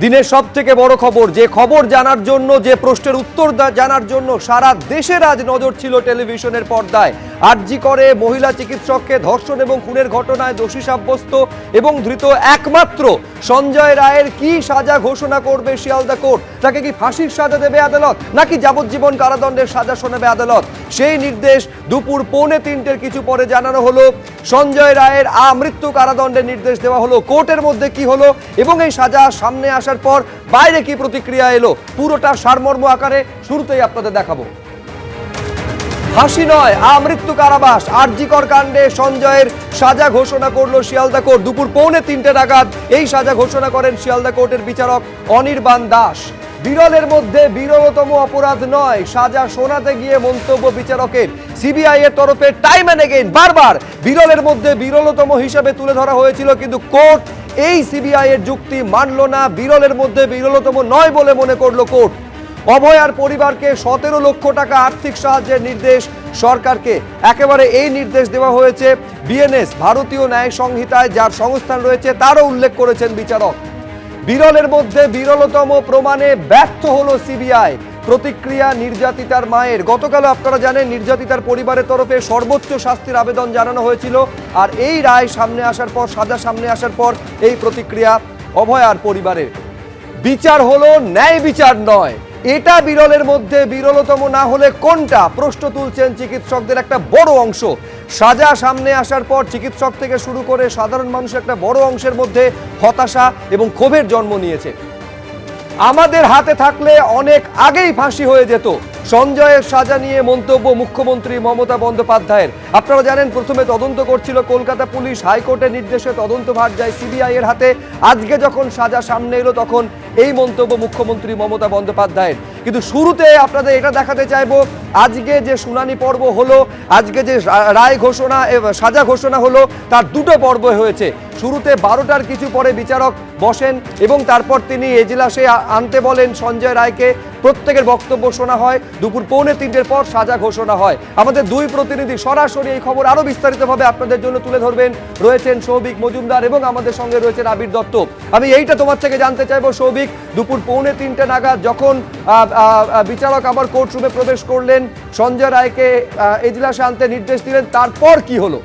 দিনের সবথেকে বড় খবর, যে খবর জানার জন্য, যে প্রশ্নের উত্তর জানার জন্য সারা দেশের আজ নজর ছিল টেলিভিশনের পর্দায়। আরজি করে মহিলা চিকিৎসককে ধর্ষণ এবং খুনের ঘটনায় দোষী সাব্যস্ত এবং ধৃত একমাত্র সঞ্জয় রায়ের কি সাজা ঘোষণা করবে শিয়ালদা কোর্ট? তাকে কি ফাঁসির সাজা দেবে আদালত, নাকি যাবজ্জীবন কারাদণ্ডের সাজা শোনাবে আদালত? সেই নির্দেশ দুপুর 2:45 কিছু পরে জানানো হলো। সঞ্জয় রায়ের আমৃত্যু কারাদণ্ডের নির্দেশ দেওয়া হলো। কোর্টের মধ্যে কি হলো এবং এই সাজা সামনে আসার পর বাইরে কি প্রতিক্রিয়া এলো, পুরোটা সারমর্ম আকারে শুরুতেই আপনাদের দেখাবো। ফাঁসি নয়, আমৃত্যু কারাবাস। আরজিকর কাণ্ডে সঞ্জয়ের সাজা ঘোষণা করলো শিয়ালদা কোর্ট। দুপুর 2:45 নাগাদ এই সাজা ঘোষণা করেন শিয়ালদা কোর্টের বিচারক অনির্বাণ দাস। বিরলের মধ্যে বিরলতম অপরাধ নয়, সাজা শোনাতে গিয়ে মন্তব্য বিচারকের। সিবিআই এর তরফে টাইম এন্ড এগেইন বারবার বিরলের মধ্যে বিরলতম হিসাবে তুলে ধরা হয়েছিল, কিন্তু কোর্ট এই সিবিআই এর যুক্তি মানল না। বিরলের মধ্যে বিরলতম নয় বলে মনে করলো কোর্ট। অভয়ার পরিবারকে 17 লক্ষ টাকা আর্থিক সাহায্যের নির্দেশ সরকারকে। একেবারে এই নির্দেশ দেওয়া হয়েছে বিএনএস, ভারতীয় ন্যায় সংহিতায় যার সংস্থান রয়েছে, তারও উল্লেখ করেছেন বিচারক। বিরলের মধ্যে বিরলতম প্রমাণে ব্যর্থ হলো সিবিআই। প্রতিক্রিয়া নির্যাতিতার মায়ের। গতকাল আপনারা জানেন নির্যাতিতার পরিবারের তরফে সর্বোচ্চ শাস্তির আবেদন জানানো হয়েছিল, আর এই রায় সামনে আসার পর, সাজা সামনে আসার পর এই প্রতিক্রিয়া অভয়ার পরিবারের। বিচার হলো ন্যায় বিচার নয়। এটা বিরলের মধ্যে বিরলতম না হলে কোনটা? প্রশ্ন তুলছেন চিকিৎসকদের একটা বড় অংশ। সাজা সামনে আসার পর চিকিৎসক থেকে শুরু করে সাধারণ মানুষের একটা বড় অংশের মধ্যে হতাশা এবং ক্ষোভের জন্ম নিয়েছে। আমাদের হাতে থাকলে অনেক আগেই ফাঁসি হয়ে যেত, সঞ্জয়ের সাজা নিয়ে মন্তব্য মুখ্যমন্ত্রী মমতা বন্দ্যোপাধ্যায়ের। আপনারা জানেন প্রথমে তদন্ত করছিল কলকাতা পুলিশ, হাইকোর্টের নির্দেশে তদন্তভার যায় সিবিআই এর হাতে। আজকে যখন সাজা সামনে এলো তখন এই মন্তব্য মুখ্যমন্ত্রী মমতা বন্দ্যোপাধ্যায়ের। কিন্তু শুরুতে আপনাদের এটা দেখাতে চাইবো, আজকে যে শুনানি পর্ব হলো, আজকে যে রায় ঘোষণা, সাজা ঘোষণা হলো, তার দুটো পর্ব হয়েছে। শুরুতে 12টার কিছু পরে বিচারক বসেন এবং তারপর তিনি এজলাসে আনতে বলেন সঞ্জয় রায়কে। প্রত্যেকের বক্তব্য শোনা হয়। দুপুর 2:45 পর সাজা ঘোষণা হয়। আমাদের দুই প্রতিনিধি সরাসরি এই খবর আরো বিস্তারিতভাবে আপনাদের জন্য তুলে ধরবেন। রয়েছেন সৌভিক মজুমদার এবং আমাদের সঙ্গে রয়েছেন আবির দত্ত। আমি এইটা তোমার থেকে জানতে চাইবো সৌভিক, দুপুর 2:45 নাগাদ যখন বিচারক আবার কোর্টরুমে প্রবেশ করলেন, সঞ্জয় রায়কে এজলাসে আনতে নির্দেশ দিলেন, তারপর কি হলো?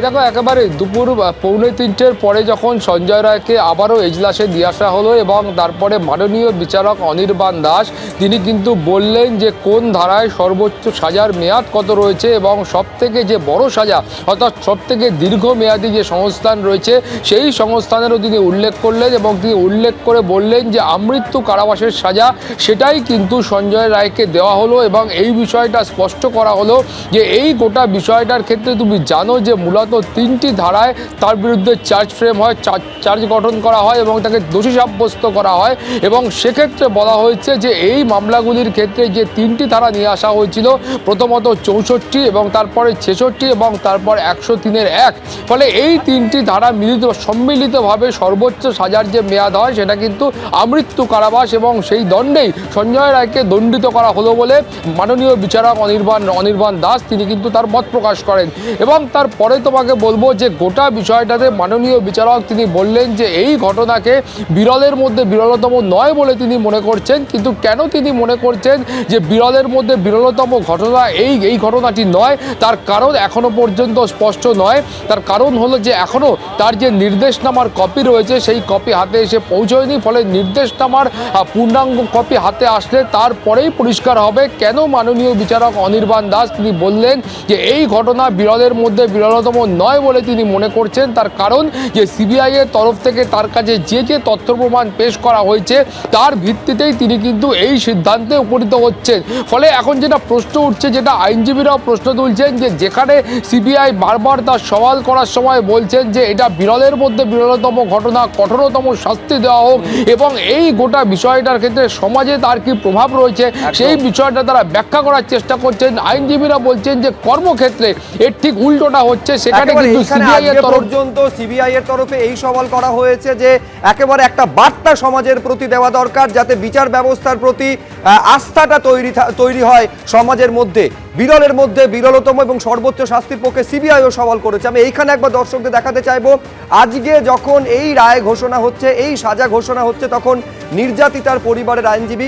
দেখো, একেবারে দুপুর 2:45 পরে যখন সঞ্জয় রায়কে আবারও এজলাসে দিয়ে আসা হলো এবং তারপরে মাননীয় বিচারক অনির্বাণ দাস তিনি কিন্তু বললেন যে কোন ধারায় সর্বোচ্চ সাজার মেয়াদ কত রয়েছে এবং সবথেকে যে বড় সাজা, অর্থাৎ সবথেকে দীর্ঘমেয়াদী যে সংস্থান রয়েছে সেই সংস্থানেরও তিনি উল্লেখ করলেন এবং তিনি উল্লেখ করে বললেন যে আমৃত্যু কারাবাসের সাজা সেটাই কিন্তু সঞ্জয় রায়কে দেওয়া হলো। এবং এই বিষয়টা স্পষ্ট করা হলো যে এই গোটা বিষয়টার ক্ষেত্রে তুমি জানো যে মূলত 3টি ধারায় তার বিরুদ্ধে চার্জ ফ্রেম হয়, চার্জ গঠন করা হয় এবং তাকে দোষী সাব্যস্ত করা হয়। এবং সেক্ষেত্রে বলা হয়েছে যে এই মামলাগুলির ক্ষেত্রে যে 3টি ধারা নিয়ে আসা হয়েছিল, প্রথমত 64 এবং তারপরে 66 এবং তারপর 103-এর 1, ফলে এই 3টি ধারা সম্মিলিতভাবে সর্বোচ্চ সাজার যে মেয়াদ হয় সেটা কিন্তু আমৃত্যু কারাবাস এবং সেই দণ্ডেই সঞ্জয় রায়কে দণ্ডিত করা হলো বলে মাননীয় বিচারক অনির্বাণ দাস তিনি কিন্তু তার মত প্রকাশ করেন। এবং তারপরে তোমাকে বলবো যে গোটা বিষয়টাতে মাননীয় বিচারক তিনি বললেন যে এই ঘটনাকে বিরলের মধ্যে বিরলতম নয় বলে তিনি মনে করছেন। কিন্তু কেন তিনি মনে করছেন যে বিরলের মধ্যে বিরলতম ঘটনা এই ঘটনাটি নয়, তার কারণ এখনো পর্যন্ত স্পষ্ট নয়। তার কারণ হলো যে এখনো তার যে নির্দেশনামার কপি রয়েছে সেই কপি হাতে এসে পৌঁছয়নি। ফলে নির্দেশনামার পূর্ণাঙ্গ কপি হাতে আসলে তারপরেই পরিষ্কার হবে কেন মাননীয় বিচারক অনির্বাণ দাস তিনি বললেন যে এই ঘটনা বিরলের মধ্যে বিরলতম নয় বলে তিনি মনে করছেন। তার কারণ যে সিবিআই এর তরফ থেকে তার কাছে যে তথ্য প্রমাণ পেশ করা হয়েছে তার ভিত্তিতেই তিনি কিন্তু এই সিদ্ধান্তে উপনীত হচ্ছেন। ফলে এখন যেটা প্রশ্ন উঠছে, যেটা আইনজীবীরাও প্রশ্ন তুলছেন, যে যেখানে সিবিআই বারবার তার সওয়াল করার সময় বলছেন যে এটা বিরলের মধ্যে বিরলতম ঘটনা, কঠোরতম শাস্তি দেওয়া হোক এবং এই গোটা বিষয়টার ক্ষেত্রে সমাজে তার কি প্রভাব রয়েছে সেই বিষয়টা তারা ব্যাখ্যা করার চেষ্টা করছেন। আইনজীবীরা বলছেন যে কর্মক্ষেত্রে এর ঠিক উল্টোটা হচ্ছে, সেখানে কিন্তু সিবিআই এর তরফ পর্যন্ত সিবিআই এর তরফে এই সওয়াল করা হয়েছে যে একেবারে একটা বার্তা সমাজের প্রতি দেওয়া দরকার, যাতে বিচার ব্যবস্থার প্রতি আস্থাটা তৈরি হয় সমাজের মধ্যে। বিরলের মধ্যে বিরলতম এবং সর্বোচ্চ শাস্তির পক্ষে সিবিআইও সওয়াল করেছে। আমি এইখানে একবার দর্শকদের দেখাতে চাইবো, আজকে যখন এই রায় ঘোষণা হচ্ছে, এই সাজা ঘোষণা হচ্ছে, তখন নির্যাতিতার পরিবারের আইনজীবী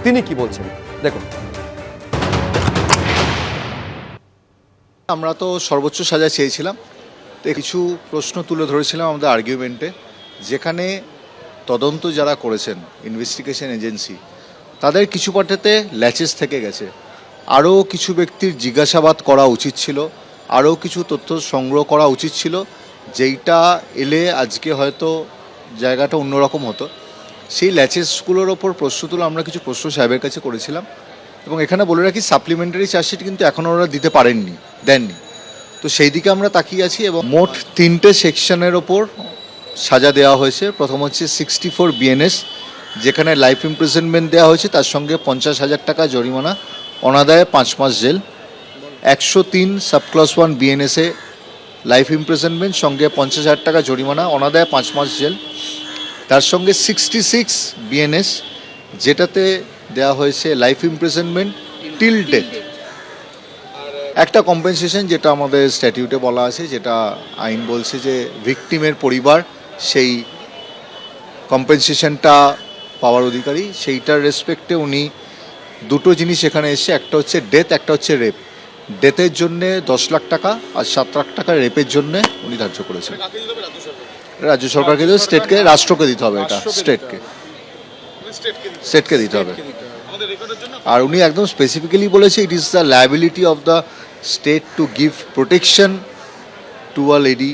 তিনি কি বলছেন দেখুন। আমরা তো সর্বোচ্চ সাজা চেয়েছিলাম, তো কিছু প্রশ্ন তুলে ধরেছিলাম আমাদের আর্গুমেন্টে, যেখানে তদন্ত যারা করেছেন ইনভেস্টিগেশন এজেন্সি, তাদের কিছু পার্টেতে ল্যাচেস থেকে গেছে। আরও কিছু ব্যক্তির জিজ্ঞাসাবাদ করা উচিত ছিল, আরও কিছু তথ্য সংগ্রহ করা উচিত ছিল, যেইটা এলে আজকে হয়তো জায়গাটা অন্যরকম হতো। সেই ল্যাচেসগুলোর ওপর প্রশ্ন তুলে আমরা কিছু প্রশ্ন সাহেবের কাছে করেছিলাম। এবং এখানে বলে রাখি, সাপ্লিমেন্টারি চার্জশিট কিন্তু এখনও ওরা দিতে দেননি। তো সেই দিকে আমরা তাকিয়ে আছি। এবং মোট 3টে সেকশনের ওপর সাজা দেওয়া হয়েছে। প্রথম হচ্ছে 64 বিএনএস, যেখানে লাইফ ইমপ্রিজনমেন্ট দেওয়া হয়েছে, তার সঙ্গে 50,000 টাকা জরিমানা, অনাদায়ে 5 মাস জেল। 103 সাবক্লস 1 বিএনএসে লাইফ ইমপ্রিজনমেন্ট, সঙ্গে 50,000 টাকা জরিমানা, অনাদায়ে 5 মাস জেল। তার সঙ্গে 66 বিএনএস, যেটাতে দেওয়া হয়েছে লাইফ ইমপ্রিজনমেন্ট টিল ডেথ। একটা কম্পেনসেশন যেটা আমাদের স্ট্যাটিউটে বলা আছে, যেটা আইন বলছে যে ভিকটিমের পরিবার সেই কম্পেনসেশনটা পাওয়ার অধিকারী। সেইটার রেসপেক্টে উনি দুটো জিনিস এখানে এসছে, একটা হচ্ছে ডেথ, একটা হচ্ছে রেপ। ডেথের জন্যে 10 লাখ টাকা আর 7 লাখ টাকা রেপের জন্যে উনি ধার্য করেছেন। রাজ্য সরকারকে দিতে, স্টেটকে, রাষ্ট্রকে দিতে হবে, এটা স্টেটকে দিতে হবে। আর উনি একদম স্পেসিফিক্যালি বলেছে, it is the liability of the state to give protection to a lady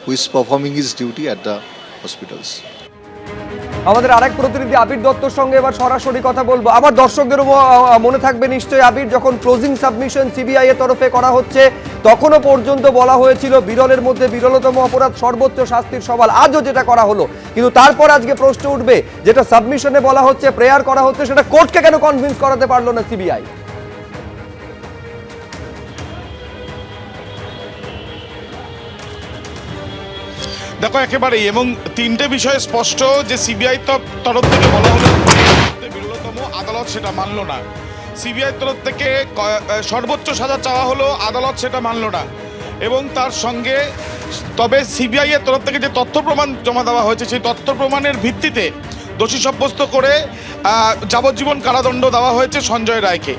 who is performing his duty at the hospitals. আমাদের আরেক প্রতিনিধি আবির দত্তর সঙ্গে এবার সরাসরি কথা বলবো। আমার দর্শকদেরও মনে থাকবে নিশ্চয়ই আবির, যখন ক্লোজিং সাবমিশন সিবিআই এর তরফে করা হচ্ছে, তখনও পর্যন্ত বলা হয়েছিল বিরলের মধ্যে বিরলতম অপরাধ, সর্বোচ্চ শাস্তির সওয়াল। আজও যেটা করা হলো, কিন্তু তারপর আজকে প্রশ্ন উঠবে, যেটা সাবমিশনে বলা হচ্ছে, প্রেয়ার করা হচ্ছে, সেটা কোর্টকে কেন কনভিন্স করাতে পারলো না সিবিআই? দেখো একেবারেই, এবং 3টে বিষয় স্পষ্ট যে সিবিআই তরফ থেকে বলা হলো বিরলতম, আদালত সেটা মানল না। সিবিআই তরফ থেকে সর্বোচ্চ সাজা চাওয়া হলো, আদালত সেটা মানল না। এবং তার সঙ্গে তবে সিবিআই এর তরফ থেকে যে তথ্য প্রমাণ জমা দেওয়া হয়েছে, সেই তথ্য প্রমাণের ভিত্তিতে দোষী সাব্যস্ত করে যাবজ্জীবন কারাদণ্ড দেওয়া হয়েছে সঞ্জয় রায়কে।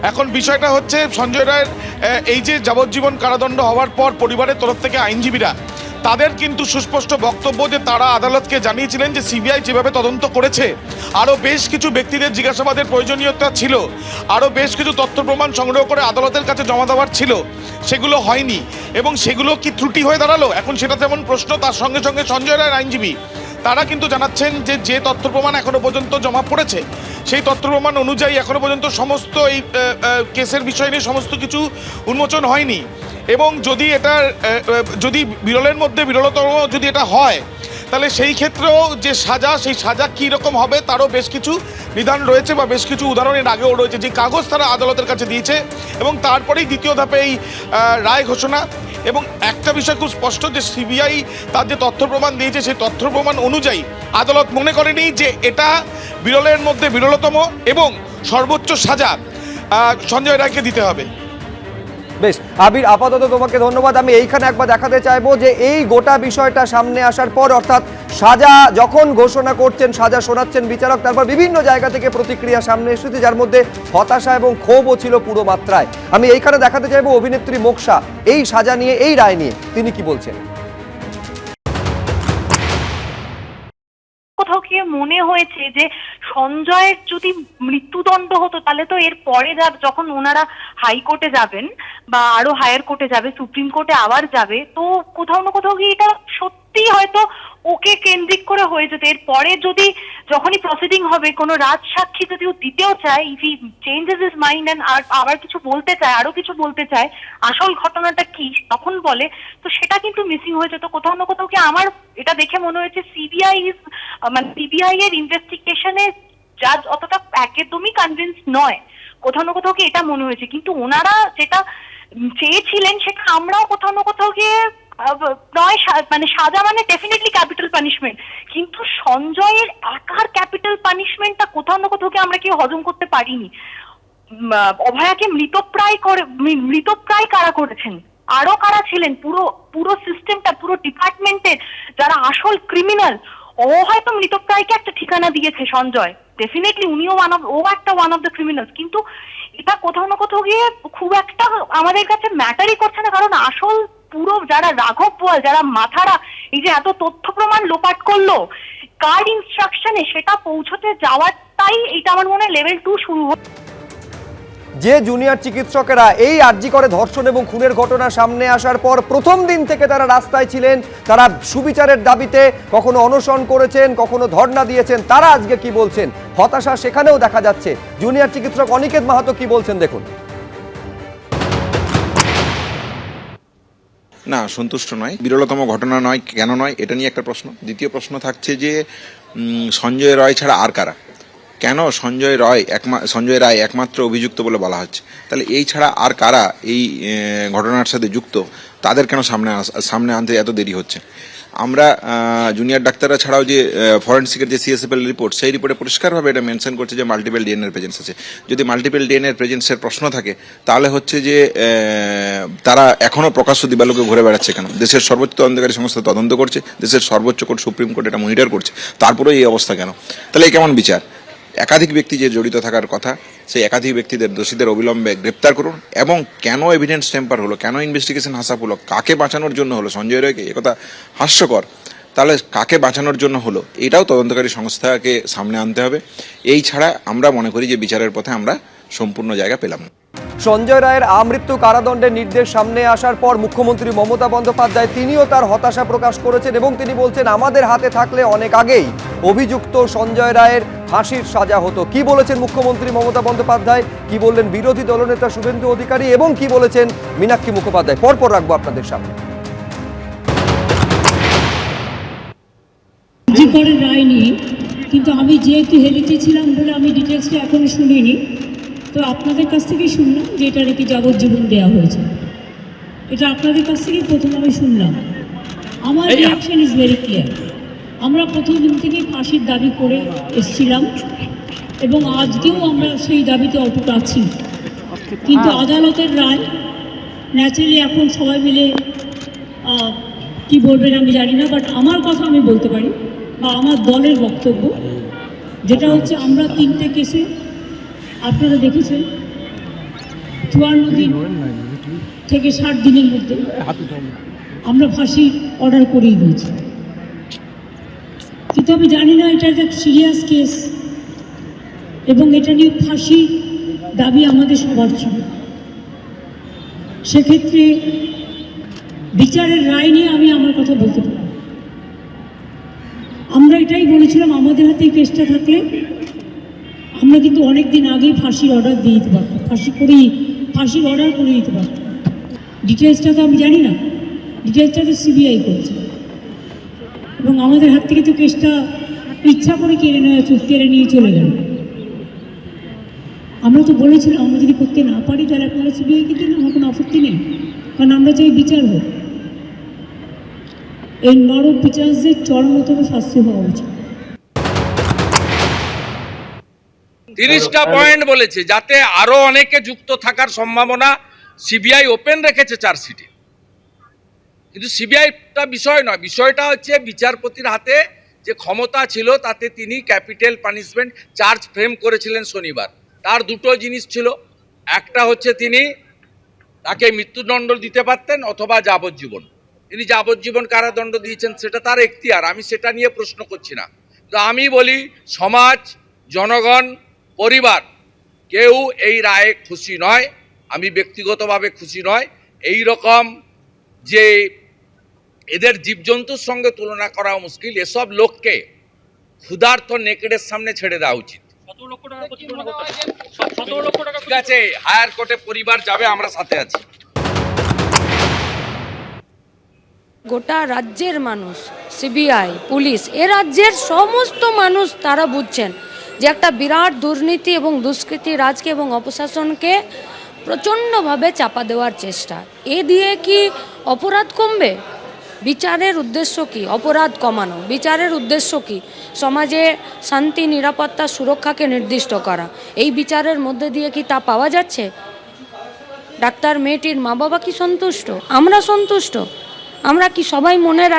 এখন বিষয়টা হচ্ছে, সঞ্জয় রায়ের এই যে যাবজ্জীবন কারাদণ্ড হওয়ার পর পরিবারের তরফ থেকে আইনজীবীরা, তাদের কিন্তু সুস্পষ্ট বক্তব্য যে তারা আদালতকে জানিয়েছিলেন যে সিবিআই যেভাবে তদন্ত করেছে, আরও বেশ কিছু ব্যক্তিদের জিজ্ঞাসাবাদের প্রয়োজনীয়তা ছিল, আরও বেশ কিছু তথ্য প্রমাণ সংগ্রহ করে আদালতের কাছে জমা দেওয়ার ছিল, সেগুলো হয়নি। এবং সেগুলো কি ত্রুটি হয়ে দাঁড়ালো, এখন সেটা যেমন প্রশ্ন। তার সঙ্গে সঙ্গে সঞ্জয় রায়ের আইনজীবী তারা কিন্তু জানাচ্ছেন যে তথ্য প্রমাণ এখনো পর্যন্ত জমা পড়েছে, সেই তথ্য প্রমাণ অনুযায়ী এখনো পর্যন্ত সমস্ত এই কেসের বিষয় নিয়ে সমস্ত কিছু উন্মোচন হয়নি। এবং যদি বিরলের মধ্যে বিরলতম যদি এটা হয়, তাহলে সেই ক্ষেত্রেও যে সাজা, সেই সাজা কী রকম হবে তারও বেশ কিছু নিদান রয়েছে, বা বেশ কিছু উদাহরণের আগেও রয়েছে, যে কাগজ তারা আদালতের কাছে দিয়েছে। এবং তারপরেই দ্বিতীয় ধাপে এই রায় ঘোষণা। এবং একটা বিষয় খুব স্পষ্ট, যে সিবিআই তার যে তথ্য প্রমাণ দিয়েছে, সেই তথ্য প্রমাণ অনুযায়ী আদালত মনে করেনি যে এটা বিরলের মধ্যে বিরলতম, এবং সর্বোচ্চ সাজা সঞ্জয় রায়কে দিতে হবে। বেশ আবির, আপাতত তোমাকে ধন্যবাদ। আমি এইখানে একবার দেখাতে চাইবো যে এই গোটা বিষয়টা সামনে আসার পর, অর্থাৎ সাজা যখন ঘোষণা করছেন, সাজা শোনাচ্ছেন বিচারক, তারপর বিভিন্ন জায়গা থেকে প্রতিক্রিয়া সামনে এসেছে, যার মধ্যে হতাশা এবং ক্ষোভও ছিল পুরো মাত্রায়। আমি এইখানে দেখাতে চাইবো অভিনেত্রী মোক্ষা এই সাজা নিয়ে, এই রায় নিয়ে তিনি কি বলছেন। কোথাও গিয়ে মনে হয়েছে যে সঞ্জয়ের যদি মৃত্যুদণ্ড হতো, তাহলে তো এর পরে যখন ওনারা হাইকোর্টে যাবেন বা আরো হায়ার কোর্টে যাবে, সুপ্রিম কোর্টে আবার যাবে, তো কোথাও না কোথাও গিয়ে এটা সত্যি হয়তো ওকে কেন্দ্রিক করে হয়ে যেত। এর পরে যদি যখনই প্রসিডিং হবে, কোনো রাজসাক্ষী যদি ও দিতেও চায়, if he changes his mind and আবার কিছু বলতে চায়, আরো কিছু বলতে চায়, আসল ঘটনাটা কি তখন বলে, তো সেটা কিন্তু মিসিং হয়ে যেত কোথাও না কোথাও। কি আমার এটা দেখে মনে হয়েছে সিবিআই এর ইনভেস্টিগেশনে জাজ অতটা একদমই কনভিন্স নয়, কোথাও না কোথাও কি এটা মনে হয়েছে। কিন্তু ওনারা যেটা চেয়েছিলেন সেটা আমরাও কোথাও না কোথাও গিয়ে নয় মানে সাজা মানে ডেফিনেটলি ক্যাপিটাল পানিশমেন্ট, কিন্তু সঞ্জয়ের একার ক্যাপিটাল পানিশমেন্টটা কোথাও না কোথাও গিয়ে আমরা কেউ হজম করতে পারিনি। অভয়াকে মৃতপ্রায় কারা করেছেন, আরো কারা ছিলেন, পুরো সিস্টেমটা, পুরো ডিপার্টমেন্টের যারা আসল ক্রিমিনাল, ও হয়তো মৃতপ্রায়কে একটা ঠিকানা দিয়েছে সঞ্জয়, ডেফিনেটলি উনিও ওয়ান অফ দ্য ক্রিমিনালস, কিন্তু এটা কোথাও না কোথাও গিয়ে খুব একটা আমাদের কাছে ম্যাটারই করছে না, কারণ আসল পুরো যারা রাঘব বোয়াল, যারা মাথারা এই যে এত তথ্য প্রমাণ লোপাট করলো কার ইনস্ট্রাকশনে, সেটা পৌঁছতে যাওয়াটাই এটা আমার মনে হয় লেভেল 2 শুরু হচ্ছে। যে জুনিয়র চিকিৎসকেরা এই আরজি করে ধর্ষণ এবং খুনের ঘটনা সামনে আসার পর প্রথম দিন থেকে তারা রাস্তায় ছিলেন, তারা সুবিচারের দাবিতে কখনো অনশন করেছেন, কখনো ধর্ণা দিয়েছেন, তারা আজকে কি বলছেন, হতাশা সেখানেও দেখা যাচ্ছে। জুনিয়র চিকিৎসক অনিকেত মাহাতো কি বলছেন দেখুন। না, সন্তুষ্ট নয়, বিরলতম ঘটনা নয়, কেন নয় এটা নিয়ে একটা প্রশ্ন। দ্বিতীয় প্রশ্ন থাকছে যে সঞ্জয় রায় ছাড়া আর কারা, কেন সঞ্জয় রায় একমাত্র অভিযুক্ত বলে বলা হচ্ছে, তাহলে এই ছাড়া আর কারা এই ঘটনার সাথে যুক্ত, তাদের কেন সামনে আনতে এত দেরি হচ্ছে। আমরা জুনিয়র ডাক্তাররা ছাড়াও যে ফরেন্সিকের যে সিএসএফএল রিপোর্ট, সেই রিপোর্টে পরিষ্কারভাবে এটা মেনশন করছে যে মাল্টিপল ডিএনএর প্রেজেন্স আছে। যদি মাল্টিপল ডিএনএর প্রেজেন্সের প্রশ্ন থাকে তাহলে হচ্ছে যে তারা এখনও প্রকাশ্য দিবালোকে ঘুরে বেড়াচ্ছে কেন? দেশের সর্বোচ্চ তদন্তকারী সংস্থা তদন্ত করছে, দেশের সর্বোচ্চ কোর্ট সুপ্রিম কোর্ট এটা মনিটর করছে, তারপরেও এই অবস্থা কেন? তাহলে এই কেমন বিচার? একাধিক ব্যক্তি যে জড়িত থাকার কথা, সেই একাধিক ব্যক্তিদের দোষীদের অবিলম্বে গ্রেপ্তার করুন। এবং কেন এভিডেন্স টেম্পার হলো, কেন ইনভেস্টিগেশন হাসাপ হলো, কাকে বাঁচানোর জন্য হলো, সঞ্জয় রায়কে, একথা হাস্যকর। তাহলে কাকে বাঁচানোর জন্য হলো এটাও তদন্তকারী সংস্থাকে সামনে আনতে হবে। এই ছাড়া আমরা মনে করি যে বিচারের পথে আমরা সম্পূর্ণ জায়গা পেলাম না। সঞ্জয় রায়ের আমৃত্যু কারাদণ্ডের নির্দেশ সামনে আসার পর মুখ্যমন্ত্রী মমতা বন্দ্যোপাধ্যায় তিনিও তার হতাশা প্রকাশ করেছেন এবং তিনি বলছেন আমাদের হাতে থাকলে অনেক আগেই অভিযুক্ত সঞ্জয় রায়ের ফাঁসির সাজা হতো। কি বলেছেন মুখ্যমন্ত্রী মমতা বন্দ্যোপাধ্যায়, কি বললেন বিরোধী দলনেতা শুভেন্দু অধিকারী এবং কি বলেছেন মীনাক্ষী মুখোপাধ্যায়, পরপর রাখবো আপনাদের সামনে। রায় নিয়ে কিন্তু আমি যেহেতু হেলিতে ছিলাম বলে আমি ডিটেলসটা এখনো শুনিনি, তো আপনাদের কাছ থেকেই শুনলাম যে এটা নাকি যাবজ্জীবন দেওয়া হয়েছে। এটা আপনাদের কাছ থেকেই প্রথম আমি শুনলাম। আমার রিয়াকশন ইজ ভেরি ক্লিয়ার। আমরা প্রথম দিন থেকেই ফাঁসির দাবি করে এসেছিলাম এবং আজকেও আমরা সেই দাবিতে অটুট আছি, কিন্তু আদালতের রায় ন্যাচারালি এখন সবাই মিলে কি বলবেন আমি জানি না, বাট আমার কথা আমি বলতে পারি বা আমার দলের বক্তব্য যেটা হচ্ছে আমরা 3টে কেসে আপনারা দেখেছেন 54 দিন থেকে 60 দিনের মধ্যে আমরা ফাঁসি অর্ডার করিয়ে দিয়েছি। কিন্তু আমি জানি না এটা একটা সিরিয়াস কেস এবং এটা নিয়ে ফাঁসি দাবি আমাদের সবার ছিল। সেক্ষেত্রে বিচারের রায় নিয়ে আমি আমার কথা বলতে পারি। আমরা এটাই বলেছিলাম আমাদের হাতে এই কেসটা থাকলে আমরা কিন্তু অনেক দিন আগেই ফাঁসির অর্ডার দিয়ে দিতে পারতাম, ফাঁসির অর্ডার করে দিতে পারতাম। ডিটেলসটা তো আমি জানি না, ডিটেলসটা তো সিবিআই করেছে এবং আমাদের হাত থেকে তো কেসটা ইচ্ছা করে কেড়ে নিয়ে চলে গেল। আমরা তো বলেছিলাম আমরা যদি করতে না পারি তাহলে আপনারা সিবিআই কিন্তু আমার কোনো আপত্তি নেই, কারণ আমরা চাই বিচার হোক। এই নরক বিচারদের চরমতম শাস্তি হওয়া উচিত। 30টা পয়েন্ট বলেছে যাতে আরো অনেকে যুক্ত থাকার সম্ভাবনা সিবিআই ওপেন রেখেছে চার্জশিটে। কিন্তু সিবিআইটা বিষয় নয়, বিষয়টা হচ্ছে বিচারপতির হাতে যে ক্ষমতা ছিল তাতে তিনি ক্যাপিটাল পানিশমেন্ট চার্জ ফ্রেম করেছিলেন শনিবার। তার দুটো জিনিস ছিল, একটা হচ্ছে তিনি তাকে মৃত্যুদণ্ড দিতে পারতেন অথবা যাবজ্জীবন। তিনি যাবজ্জীবন কারাদণ্ড দিয়েছেন, সেটা তার এখতিয়ার, আমি সেটা নিয়ে প্রশ্ন করছি না। তো আমি বলি সমাজ, জনগণ, পরিবার কেউ এই রায়ে খুশি নয়, আমি ব্যক্তিগতভাবে খুশি নয়। এই রকম যে এদের জীবজন্তুর সঙ্গে তুলনা করাও মুশকিল, এসব লোককে ক্ষুধার্ত নেকড়ের সামনে ছেড়ে দেওয়া উচিত। ঠিক আছে, হায়ার কোর্টে পরিবার যাবে, আমরা সাথে আছি। গোটা রাজ্যের মানুষ, সিবিআই, পুলিশ, এ রাজ্যের সমস্ত মানুষ তারা বুঝছেন যে একটা বিরাট দুর্নীতি এবং দুষ্কৃতি রাজকে এবং অপশাসনকে প্রচণ্ডভাবে চাপা দেওয়ার চেষ্টা। এ দিয়ে কি অপরাধ কমবে? বিচারের উদ্দেশ্য কি? অপরাধ কমানো। বিচারের উদ্দেশ্য কি? সমাজে শান্তি, নিরাপত্তা, সুরক্ষাকে নির্দিষ্ট করা। এই বিচারের মধ্যে দিয়ে কি তা পাওয়া যাচ্ছে? ডাক্তার মেয়েটির মা বাবা কি সন্তুষ্ট? আমরা সন্তুষ্ট? আমরা কি সবাই মনের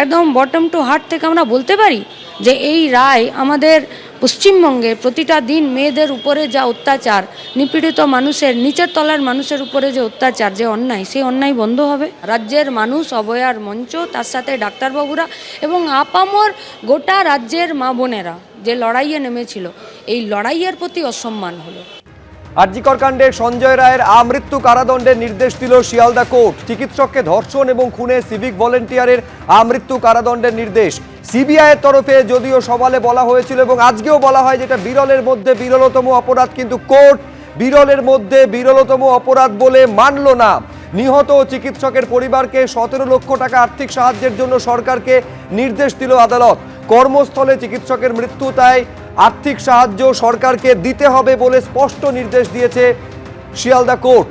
একদম বটম টু হার্ট থেকে আমরা বলতে পারি যে এই রায় আমাদের পশ্চিমবঙ্গে প্রতিটা দিন মেয়েদের উপরে যা অত্যাচার, নিপীড়িত মানুষের, নিচের তলার মানুষের উপরে যে অত্যাচার, যে অন্যায়, সেই অন্যায় বন্ধ হবে? রাজ্যের মানুষ, অভয়ার মঞ্চ, তার সাথে ডাক্তারবাবুরা এবং আপামর গোটা রাজ্যের মা বোনেরা যে লড়াইয়ে নেমেছিল, এই লড়াইয়ের প্রতি অসম্মান হলো। আরজিকর কাণ্ডে সঞ্জয় রায়ের আমৃত্যু কারাদণ্ডের নির্দেশ দিল শিয়ালদা কোর্ট। চিকিৎসককে ধর্ষণ এবং খুনে সিভিক ভলেন্টিয়ারের আমৃত্যু কারাদণ্ডের নির্দেশ। সিবিআইয়ের তরফে যদিও সওয়ালে বলা হয়েছিল এবং আজকেও বলা হয় যেটা বিরলের মধ্যে বিরলতম অপরাধ, কিন্তু কোর্ট বিরলের মধ্যে বিরলতম অপরাধ বলে মানল না। নিহত চিকিৎসকের পরিবারকে 17 লক্ষ টাকা আর্থিক সাহায্যের জন্য সরকারকে নির্দেশ দিল আদালত। কর্মস্থলে চিকিৎসকের মৃত্যু, তাই আর্থিক সাহায্য সরকারকে দিতে হবে বলে স্পষ্ট নির্দেশ দিয়েছে শিয়ালদা কোর্ট।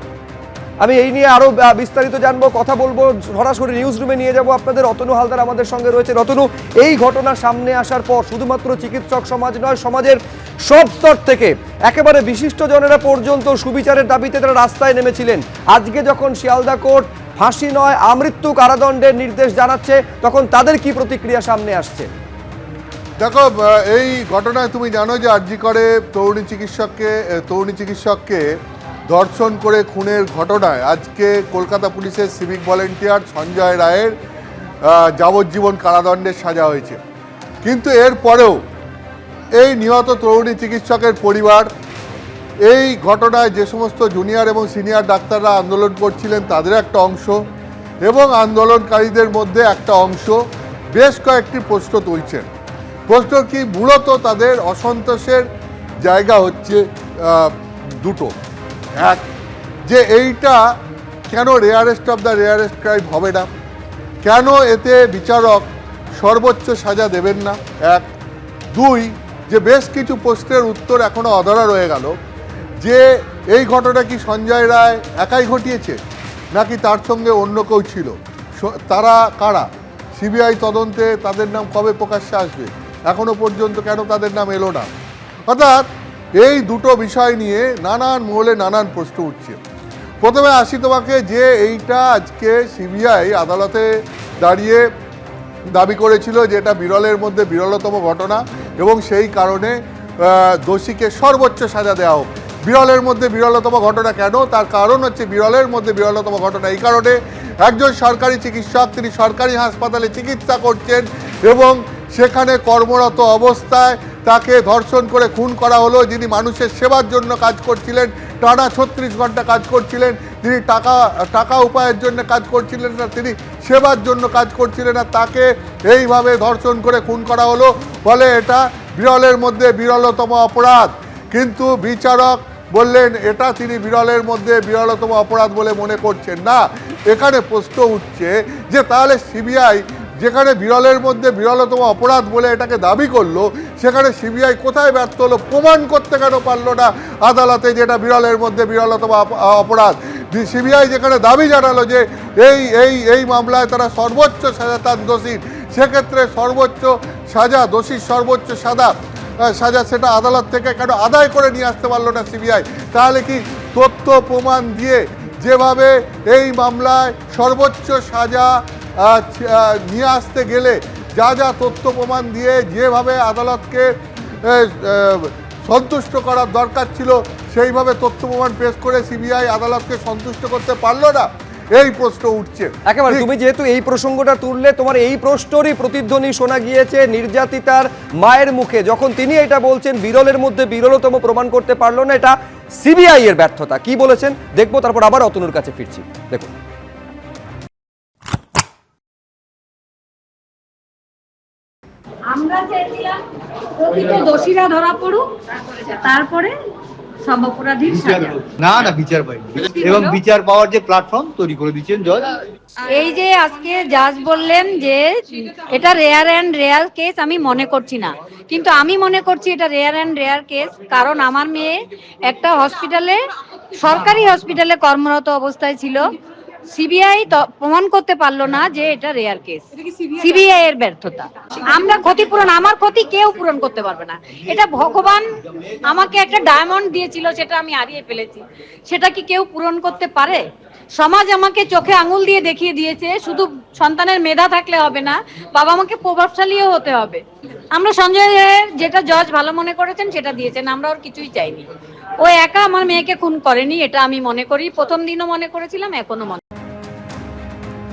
আমি এই নিয়ে আরো বিস্তারিত জানবো, কথা বলবো, সরাসরি নিউজ রুমে নিয়ে যাব আপনাদের। রতনু হালদার আমাদের সঙ্গে রয়েছে। রতনু, এই ঘটনা সামনে আসার পর শুধুমাত্র চিকিৎসক সমাজ নয়, সমাজের সব স্তর থেকে একেবারে বিশিষ্ট জনেরা পর্যন্ত সুবিচারের দাবিতে তারা রাস্তায় নেমেছিলেন। আজকে যখন শিয়ালদা কোর্ট ফাঁসি নয় আমৃত্যু কারাদণ্ডের নির্দেশ জানাচ্ছে, তখন তাদের কি প্রতিক্রিয়া সামনে আসছে? দেখো, এই ঘটনায় তুমি জানো যে আরজিকরে তরুণী চিকিৎসককে ধর্ষণ করে খুনের ঘটনায় আজকে কলকাতা পুলিশের সিভিক ভলেন্টিয়ার সঞ্জয় রায়ের যাবজ্জীবন কারাদণ্ডের সাজা হয়েছে। কিন্তু এরপরেও এই নিহত তরুণী চিকিৎসকের পরিবার, এই ঘটনায় যে সমস্ত জুনিয়র এবং সিনিয়র ডাক্তাররা আন্দোলন করছিলেন তাদের একটা অংশ এবং আন্দোলনকারীদের মধ্যে একটা অংশ বেশ কয়েকটি প্রশ্ন তুলছেন। প্রশ্ন কি? মূলত তাদের অসন্তোষের জায়গা হচ্ছে দুটো। এক, যে এইটা কেন rarest of the rarest crime হবে না, কেন এতে বিচারক সর্বোচ্চ সাজা দেবেন না। এক। দুই, যে বেশ কিছু প্রশ্নের উত্তর এখনও অধরা রয়ে গেল, যে এই ঘটনা কি সঞ্জয় রায় একাই ঘটিয়েছে নাকি তার সঙ্গে অন্য কেউ ছিল, তারা কারা, সিবিআই তদন্তে তাদের নাম কবে প্রকাশ্যে আসবে, এখনো পর্যন্ত কেন তাদের নাম এলো না। অর্থাৎ এই দুটো বিষয় নিয়ে নানান মহলে নানান প্রশ্ন উঠছে। প্রথমে আসি তোমাকে, যে এইটা আজকে সিবিআই আদালতে দাঁড়িয়ে দাবি করেছিল যে এটা বিরলের মধ্যে বিরলতম ঘটনা এবং সেই কারণে দোষীকে সর্বোচ্চ সাজা দেওয়া হোক। বিরলের মধ্যে বিরলতম ঘটনা কেন? তার কারণ হচ্ছে বিরলের মধ্যে বিরলতম ঘটনা এই কারণে, একজন সরকারি চিকিৎসক, তিনি সরকারি হাসপাতালে চিকিৎসা করছেন এবং সেখানে কর্মরত অবস্থায় তাকে ধর্ষণ করে খুন করা হলো। যিনি মানুষের সেবার জন্য কাজ করছিলেন, টানা 36 ঘন্টা কাজ করছিলেন, তিনি টাকা উপায়ের জন্য কাজ করছিলেন না, তিনি সেবার জন্য কাজ করছিলেন না, তাকে এইভাবে ধর্ষণ করে খুন করা হলো। ফলে এটা বিরলের মধ্যে বিরলতম অপরাধ। কিন্তু বিচারক বললেন এটা তিনি বিরলের মধ্যে বিরলতম অপরাধ বলে মনে করছেন না। এখানে প্রশ্ন উঠছে যে তাহলে সিবিআই যেখানে বিরলের মধ্যে বিরলতম অপরাধ বলে এটাকে দাবি করলো, সেখানে সিবিআই কোথায় ব্যর্থ হলো? প্রমাণ করতে কেন পারলো না আদালতে যেটা বিরলের মধ্যে বিরলতম অপরাধ? সিবিআই যেখানে দাবি জানালো যে এই মামলায় তারা সর্বোচ্চ সাজা তার দোষীর, সেক্ষেত্রে সর্বোচ্চ সাজা, দোষীর সর্বোচ্চ সাজা সেটা আদালত থেকে কেন আদায় করে নিয়ে আসতে পারলো না সিবিআই? তাহলে কি তথ্য প্রমাণ দিয়ে যেভাবে এই মামলায় সর্বোচ্চ সাজা নিয়ে আসতে গেলে যা যা তথ্য প্রমাণ দিয়ে যেভাবে আদালতকে সন্তুষ্ট করার দরকার ছিল, সেইভাবে তথ্য প্রমাণ পেশ করে সিবিআই আদালতকে সন্তুষ্ট করতে পারলো না, এই প্রশ্ন উঠছে। একেবারে তুমি যেহেতু এই প্রসঙ্গটা তুললে, তোমার এই প্রশ্নেরই প্রতিধ্বনি শোনা গিয়েছে নির্যাতিতার মায়ের মুখে, যখন তিনি এটা বলছেন বিরলের মধ্যে বিরলতম প্রমাণ করতে পারলো না, এটা সিবিআই এর ব্যর্থতা। কি বলেছেন দেখবো, তারপর আবার অতনুর কাছে ফিরছি। দেখুন। আমরা চেয়েছিলাম প্রকৃত দোষীরা ধরা পড়ুক, তারপরে সব অপরাধীর সাজা। না বিচার পাইনি এবং বিচার পাওয়ার যে প্ল্যাটফর্ম তৈরি করে দিচ্ছেন জজ। এই যে আজকে জাজ বললেন যে এটা রেয়ার কেস, আমি মনে করছি না, কিন্তু আমি মনে করছি এটা রেয়ার কেস। কারণ আমার মেয়ে একটা হসপিটালে সরকারি হসপিটালে কর্মরত অবস্থায় ছিল। সিবিআই প্রমাণ করতে পারলো না যে এটা রেয়ার কেস। সিবিআই এর ব্যর্থতা। আমরা ক্ষতিপূরণ, আমার ক্ষতি কেউ পূরণ করতে পারবে না। এটা ভগবান আমাকে একটা ডায়মন্ড দিয়েছিল, সেটা আমি হারিয়ে ফেলেছি। সেটা কি কেউ পূরণ করতে পারে? সমাজ আমাকে চোখে আঙুল দিয়ে দেখিয়ে দিয়েছে শুধু সন্তানের মেধা থাকলে হবে না, বাবা মাকে প্রভাবশালীও হতে হবে। আমরা সঞ্জয় রায়ের যেটা জজ ভালো মনে করেছেন সেটা দিয়েছেন, আমরা ওর কিছুই চাইনি। ও একা আমার মেয়েকে খুন করেনি, এটা আমি মনে করি। প্রথম দিনও মনে করেছিলাম, এখনো মনে।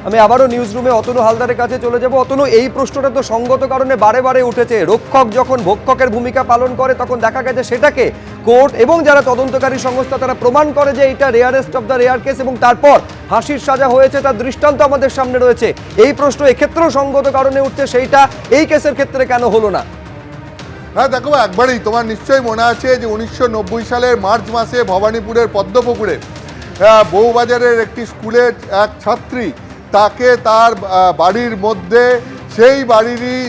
আমি আবারও নিউজ রুমে অতনু হালদারের কাছে চলে যাব। অতনু, এই প্রশ্নটা তো সঙ্গত কারণে বারে বারে উঠেছে। রক্ষক যখন ভক্ষকের ভূমিকা পালন করে তখন দেখা গেছে সেটাকে কোর্ট এবং যারা তদন্তকারী সংস্থা তারা প্রমাণ করে যে এটা rarest of the rare case এবং তারপর ফাঁসির সাজা হয়েছে, তার দৃষ্টান্ত আমাদের সামনে রয়েছে। এই প্রশ্ন এক্ষেত্রেও সঙ্গত কারণে উঠছে, সেইটা এই কেসের ক্ষেত্রে কেন হলো না? হ্যাঁ দেখো, একবারেই তোমার নিশ্চয়ই মনে আছে যে 1990 সালের মার্চ মাসে ভবানীপুরের পদ্মপুকুরে বউবাজারের একটি স্কুলের এক ছাত্রী, তাকে তার বাড়ির মধ্যে সেই বাড়িরই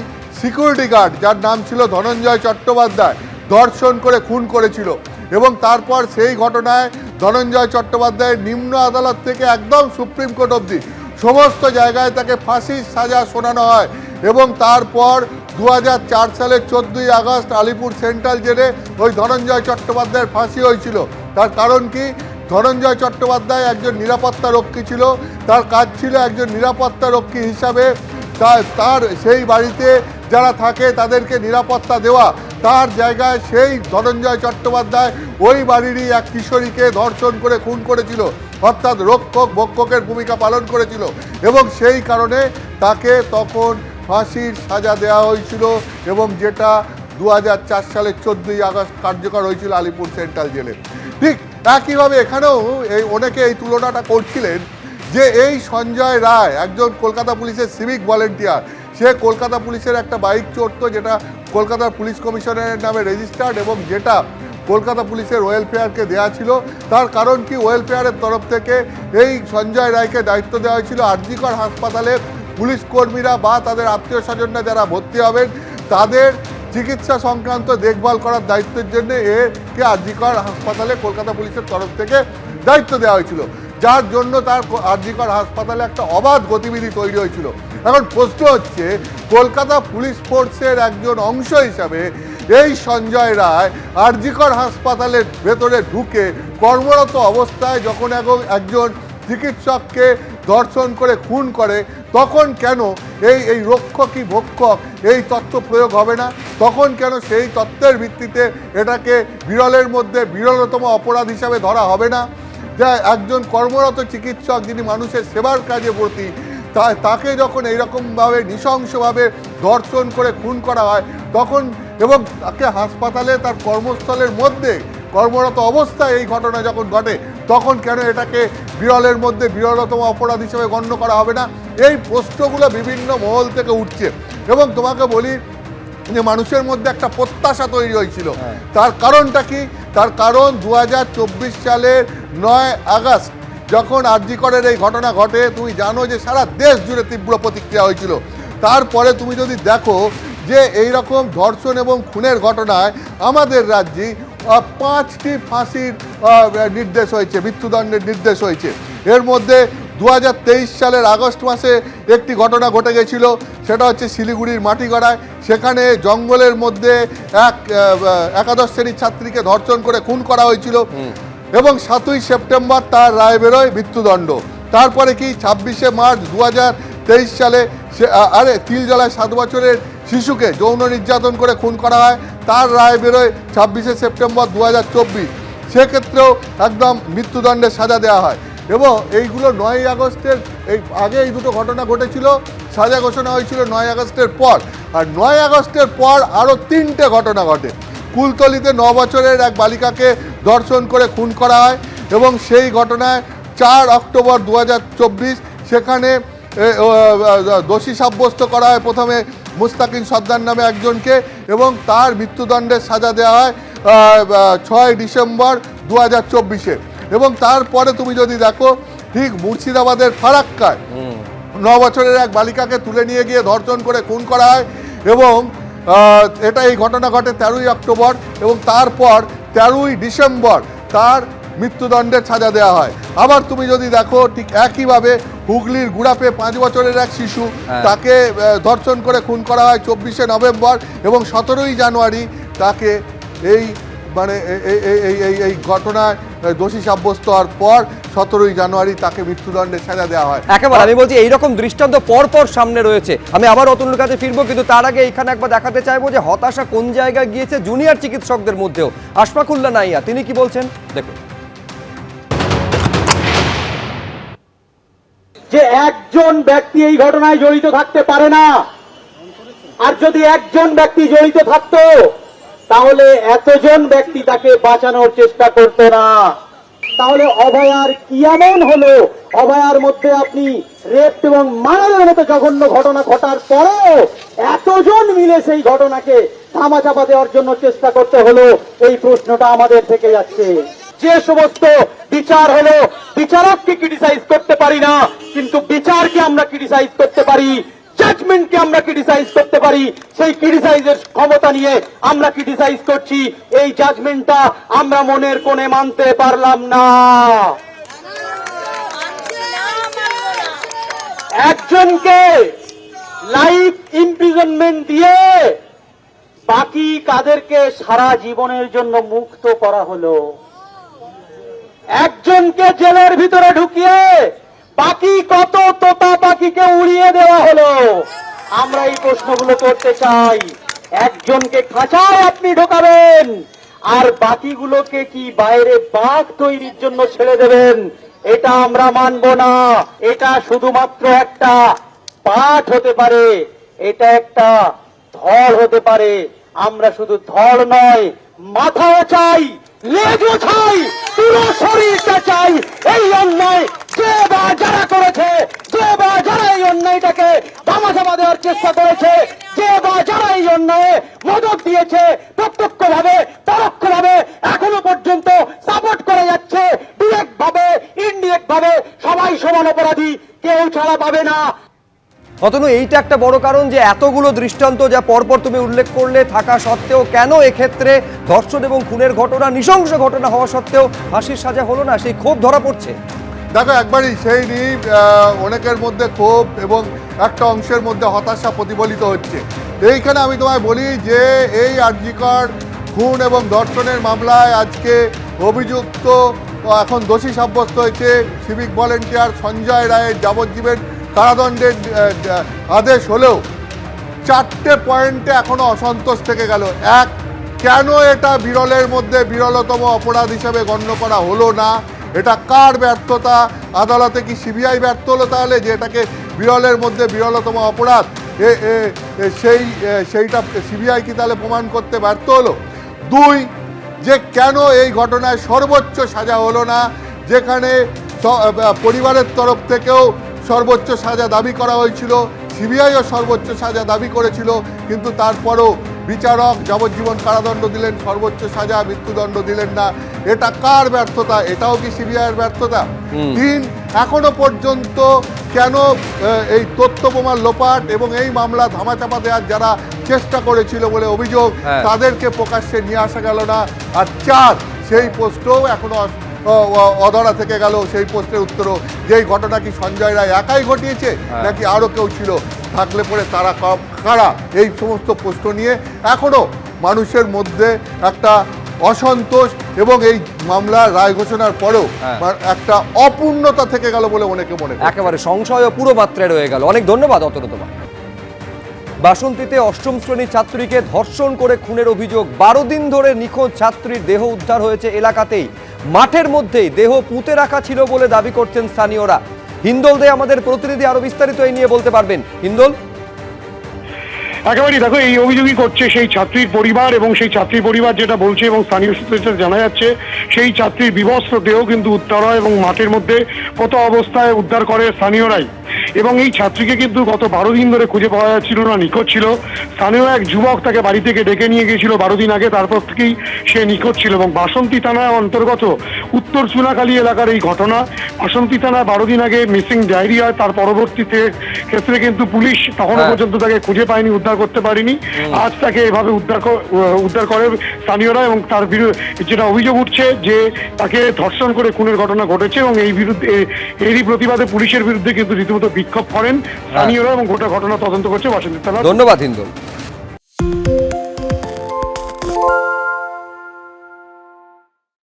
সিকিউরিটি গার্ড, যার নাম ছিল ধনঞ্জয় চট্টোপাধ্যায়, ধর্ষণ করে খুন করেছিল। এবং তারপর সেই ঘটনায় ধনঞ্জয় চট্টোপাধ্যায়ের নিম্ন আদালত থেকে একদম সুপ্রিম কোর্ট অবধি সমস্ত জায়গায় তাকে ফাঁসির সাজা শোনানো হয়। এবং তারপর 2004 সালের 14ই আগস্ট আলিপুর সেন্ট্রাল জেলে ওই ধনঞ্জয় চট্টোপাধ্যায়ের ফাঁসি হয়েছিল। তার কারণ কি? ধনঞ্জয় চট্টোপাধ্যায় একজন নিরাপত্তা রক্ষী ছিল, তার কাজ ছিল একজন নিরাপত্তা রক্ষী হিসাবে তার সেই বাড়িতে যারা থাকে তাদেরকে নিরাপত্তা দেওয়া। তার জায়গায় সেই ধনঞ্জয় চট্টোপাধ্যায় ওই বাড়িরই এক কিশোরীকে ধর্ষণ করে খুন করেছিল, অর্থাৎ রক্ষক ভক্ষকের ভূমিকা পালন করেছিল। এবং সেই কারণে তাকে তখন ফাঁসির সাজা দেওয়া হয়েছিল, এবং যেটা 2004 সালের 14ই আগস্ট কার্যকর হয়েছিল আলিপুর সেন্ট্রাল জেলে। ঠিক একইভাবে এখানেও অনেকে এই তুলনাটা করছিলেন যে এই সঞ্জয় রায় একজন কলকাতা পুলিশের সিভিক ভলেন্টিয়ার। সে কলকাতা পুলিশের একটা বাইক চড়তো, যেটা কলকাতার পুলিশ কমিশনারের নামে রেজিস্টার্ড, এবং যেটা কলকাতা পুলিশের ওয়েলফেয়ারকে দেওয়া ছিল। তার কারণ কি? ওয়েলফেয়ারের তরফ থেকে এই সঞ্জয় রায়কে দায়িত্ব দেওয়া হয়েছিল আরজিকর হাসপাতালে পুলিশ কর্মীরা বা তাদের আত্মীয় স্বজনরা যারা ভর্তি হবেন তাদের চিকিৎসা সংক্রান্ত দেখভাল করার দায়িত্বের জন্য একে আরজিকর হাসপাতালে কলকাতা পুলিশের তরফ থেকে দায়িত্ব দেওয়া হয়েছিল, যার জন্য তার আরজিকর হাসপাতালে একটা অবাধ গতিবিধি তৈরি হয়েছিল। এখন প্রশ্ন হচ্ছে, কলকাতা পুলিশ ফোর্সের একজন অংশ হিসাবে এই সঞ্জয় রায় আরজিকর হাসপাতালের ভেতরে ঢুকে কর্মরত অবস্থায় যখন একজন চিকিৎসককে ধর্ষণ করে খুন করে, তখন কেন এই রক্ষকই ভক্ষক এই তত্ত্ব প্রয়োগ হবে না? তখন কেন সেই তত্ত্বের ভিত্তিতে এটাকে বিরলের মধ্যে বিরলতম অপরাধ হিসাবে ধরা হবে না? যা একজন কর্মরত চিকিৎসক যিনি মানুষের সেবার কাজে ব্রতী, তাকে যখন এইরকমভাবে নৃশংসভাবে ধর্ষণ করে খুন করা হয় তখন, এবং তাকে হাসপাতালে তার কর্মস্থলের মধ্যে কর্মরত অবস্থায় এই ঘটনা যখন ঘটে, তখন কেন এটাকে বিরলের মধ্যে বিরলতম অপরাধ হিসেবে গণ্য করা হবে না? এই প্রশ্নগুলো বিভিন্ন মহল থেকে উঠছে। এবং তোমাকে বলি যে মানুষের মধ্যে একটা প্রত্যাশা তৈরি হয়েছিল। তার কারণটা কি? তার কারণ 2024 সালের 9 আগস্ট যখন আরজিকরের এই ঘটনা ঘটে, তুমি জানো যে সারা দেশ জুড়ে তীব্র প্রতিক্রিয়া হয়েছিল। তারপরে তুমি যদি দেখো যে এই রকম ধর্ষণ এবং খুনের ঘটনায় আমাদের রাজ্যে 5টি ফাঁসির নির্দেশ হয়েছে, মৃত্যুদণ্ডের নির্দেশ হয়েছে। এর মধ্যে 2023 সালের আগস্ট মাসে একটি ঘটনা ঘটে গেছিল, সেটা হচ্ছে শিলিগুড়ির মাটিগড়ায়। সেখানে জঙ্গলের মধ্যে একাদশ শ্রেণীর ছাত্রীকে ধর্ষণ করে খুন করা হয়েছিল, এবং 7ই সেপ্টেম্বর তার রায় বেরোয় মৃত্যুদণ্ড। তারপরে কি 26শে মার্চ 2023 সালে তিলজলায় 7 বছরের শিশুকে যৌন নির্যাতন করে খুন করা হয়, তার রায় বেরোয় 26শে সেপ্টেম্বর 2024। সেক্ষেত্রেও একদম মৃত্যুদণ্ডের সাজা দেওয়া হয়। এবং এইগুলো 9ই আগস্টের আগে এই দুটো ঘটনা ঘটেছিল, সাজা ঘোষণা হয়েছিল 9 আগস্টের পর। আর 9 আগস্টের পর আরও 3টে ঘটনা ঘটে। কুলতলিতে 9 বছরের এক বালিকাকে ধর্ষণ করে খুন করা হয়, এবং সেই ঘটনায় 4 অক্টোবর 2024 সেখানে দোষী সাব্যস্ত করা হয় প্রথমে মুস্তাকিন সর্দার নামে একজনকে, এবং তার মৃত্যুদণ্ডের সাজা দেওয়া হয় 6 ডিসেম্বর 2024-এ। এবং তারপরে তুমি যদি দেখো, ঠিক মুর্শিদাবাদের ফারাক্কায় 9 বছরের এক বালিকাকে তুলে নিয়ে গিয়ে ধর্ষণ করে খুন করা হয়, এবং এই ঘটনা ঘটে 13ই অক্টোবর, এবং তারপর 13ই ডিসেম্বর তার মৃত্যুদণ্ডের সাজা দেওয়া হয়। আবার তুমি যদি দেখো ঠিক একইভাবে হুগলির গুড়াপে 5 বছরের এক শিশু, তাকে ধর্ষণ করে খুন করা হয় 24শে নভেম্বর, এবং 17ই জানুয়ারি তাকে এই মানে এই ঘটনায় দোষী সাব্যস্ত হওয়ার পর 17ই জানুয়ারি তাকে মৃত্যুদণ্ডের সাজা দেওয়া হয়। একেবারে আমি বলছি এইরকম দৃষ্টান্ত পরপর সামনে রয়েছে। আমি আবার অতনুর কাছে ফিরবো, কিন্তু তার আগে এখানে একবার দেখাতে চাইবো যে হতাশা কোন জায়গায় গিয়েছে জুনিয়র চিকিৎসকদের মধ্যেও। আশফাকুল্লাহ নাইয়া তিনি কি বলছেন দেখুন। যে একজন ব্যক্তি এই ঘটনায় জড়িত থাকতে পারে না, আর যদি একজন ব্যক্তি জড়িত থাকতো তাহলে এতজন ব্যক্তি তাকে বাঁচানোর চেষ্টা করতো না। তাহলে অভয়ার কি এমন হলো, অভয়ার মধ্যে আপনি রেপ এবং মারার মতো জঘন্য ঘটনা ঘটার পরেও এতজন মিলে সেই ঘটনাকে ধামাচাপা দেওয়ার জন্য চেষ্টা করতে হলো, এই প্রশ্নটা আমাদের থেকে যাচ্ছে। যে সমস্ত বিচার হলো, বিচারককে ক্রিটিসাইজ করতে পারি না, কিন্তু বিচারকে আমরা ক্রিটিসাইজ করতে পারি, জাজমেন্টকে আমরা ক্রিটিসাইজ করতে পারি। সেই ক্রিটিসাইজের ক্ষমতা নিয়ে আমরা ক্রিটিসাইজ করছি। এই জাজমেন্টটা আমরা মনের কোণে মানতে পারলাম না। একজনকে লাইফ ইমপ্রিজনমেন্ট দিয়ে বাকি কাদেরকে সারা জীবনের জন্য মুক্ত করা হলো। একজনকে জেলের ভিতরে ঢুকিয়ে বাকি কত তোতা পাখিকে উড়িয়ে দেওয়া হলো। আমরা এই প্রশ্নগুলো করতে চাই। একজনকে খাঁচায় আপনি ঢোকাবেন আর বাকিগুলোকে কি বাইরে বাঘ তৈরির জন্য ছেড়ে দেবেন, এটা আমরা মানব না। এটা শুধুমাত্র একটা পাঠ হতে পারে, এটা একটা ধড় হতে পারে। আমরা শুধু ধড় নয়, মাথাও চাই, লেজও চাই, পুরো শরীরটা চাই। এই অন্যায় যে বা যারা করেছে, যে বা যারা এই অন্যায়টাকে ধামাচাপা দেওয়ার চেষ্টা করেছে, যে বা যারা এই অন্যায়ে মদত দিয়েছে, প্রত্যক্ষভাবে পরোক্ষভাবে এখনো পর্যন্ত সাপোর্ট করে যাচ্ছে, ডিরেক্ট ভাবে ইনডিরেক্ট ভাবে সবাই সমান অপরাধী, কেউ ছাড়া পাবে না। অতনু এইটা একটা বড় কারণ যে এতগুলো দৃষ্টান্ত যা পরপর তুমি উল্লেখ করলে থাকা সত্ত্বেও কেন এক্ষেত্রে ধর্ষণ এবং খুনের ঘটনা, নৃশংস ঘটনা হওয়া সত্ত্বেও ফাঁসির সাজা হলো না, সেই ক্ষোভ ধরা পড়ছে। দেখো একবারই সেই নিয়ে অনেকের মধ্যে ক্ষোভ এবং একটা অংশের মধ্যে হতাশা প্রতিফলিত হচ্ছে। এইখানে আমি তোমায় বলি যে এই আরজিকর খুন এবং ধর্ষণের মামলায় আজকে অভিযুক্ত এখন দোষী সাব্যস্ত হয়েছে সিভিক ভলেন্টিয়ার সঞ্জয় রায়ের যাবজ্জীবন কারাদণ্ডের আদেশ হলেও 4টে পয়েন্টে এখনো অসন্তোষ থেকে গেল। এক, কেন এটা বিরলের মধ্যে বিরলতম অপরাধ হিসেবে গণ্য করা হলো না? এটা কার ব্যর্থতা? আদালতে কি সিবিআই ব্যর্থ হলো তাহলে যে এটাকে বিরলের মধ্যে বিরলতম অপরাধ সেইটা সিবিআই কি তাহলে প্রমাণ করতে ব্যর্থ হলো? 2, যে কেন এই ঘটনায় সর্বোচ্চ সাজা হলো না, যেখানে পরিবারের তরফ থেকেও সর্বোচ্চ সাজা দাবি করা হয়েছিল, সিবিআইও সর্বোচ্চ সাজা দাবি করেছিল, কিন্তু তারপরও বিচারক যাবজ্জীবন কারাদণ্ড দিলেন, সর্বোচ্চ সাজা মৃত্যুদণ্ড দিলেন না। এটা কার ব্যর্থতা? এটাও কি সিবিআইয়ের ব্যর্থতা? 3, এখনো পর্যন্ত কেন এই তথ্য প্রমাণ লোপাট এবং এই মামলা ধামাচাপা দেওয়ার যারা চেষ্টা করেছিল বলে অভিযোগ, তাদেরকে প্রকাশ্যে নিয়ে আসা গেল না? আর 4, সেই প্রশ্নও এখনো অধরা থেকে গেল। সেই প্রশ্নের উত্তরও, যেই ঘটনা কি সঞ্জয় রায় একাই ঘটিয়েছে নাকি আরও কেউ ছিল, থাকলে পরে তারা কারা? এই সমস্ত প্রশ্ন নিয়ে এখনো মানুষের মধ্যে একটা অসন্তোষ এবং এই মামলার রায় ঘোষণার পরেও একটা অপূর্ণতা থেকে গেল বলে অনেকে মনে করে। একেবারে সংশয় পুরো মাত্রায় রয়ে গেল। অনেক ধন্যবাদ অতনু তোমার। বাসন্তীতে 8ম শ্রেণীর ছাত্রীকে ধর্ষণ করে খুনের অভিযোগ। 12 দিন ধরে নিখোঁজ ছাত্রীর দেহ উদ্ধার হয়েছে এলাকাতেই। মাঠের মধ্যেই দেহ পুঁতে রাখা ছিল বলে দাবি করছেন স্থানীয়রা। হিন্দল দে আমাদের প্রতিনিধি আরো বিস্তারিত এই নিয়ে বলতে পারবেন। হিন্দল, একেবারেই দেখো এই অভিযোগই করছে সেই ছাত্রীর পরিবার, এবং সেই ছাত্রীর পরিবার যেটা বলছে এবং স্থানীয় সূত্রে জানা যাচ্ছে সেই ছাত্রীর বিবস্ত্র দেহ কিন্তু উদ্ধার হয় এবং মাঠের মধ্যে কত অবস্থায় উদ্ধার করে স্থানীয়রাই। এবং এই ছাত্রীকে কিন্তু গত 12 দিন ধরে খুঁজে পাওয়া যাচ্ছিল না, নিখোঁজ ছিল। স্থানীয় এক যুবক তাকে বাড়ি থেকে ডেকে নিয়ে গিয়েছিল 12 দিন আগে, তারপর থেকেই সে নিখোঁজ ছিল। এবং বাসন্তী থানার অন্তর্গত উত্তর চুনাখালী এলাকার এই ঘটনা। বাসন্তী থানায় 12 দিন আগে মিসিং ডায়েরি হয়, তার পরবর্তীতে ক্ষেত্রে কিন্তু পুলিশ তখনও পর্যন্ত তাকে খুঁজে পায়নি, উদ্ধার করতে পারেনি। আজ তাকে এভাবে উদ্ধার করে স্থানীয়রা, এবং তার বিরুদ্ধে যেটা অভিযোগ উঠছে যে তাকে ধর্ষণ করে খুনের ঘটনা ঘটেছে, এবং এরই প্রতিবাদে পুলিশের বিরুদ্ধে কিন্তু রীতিমতো বিক্ষোভ করেন স্থানীয়রা, এবং গোটা ঘটনা তদন্ত করছে বাসন্তী থানা। ধন্যবাদ হিন্দল।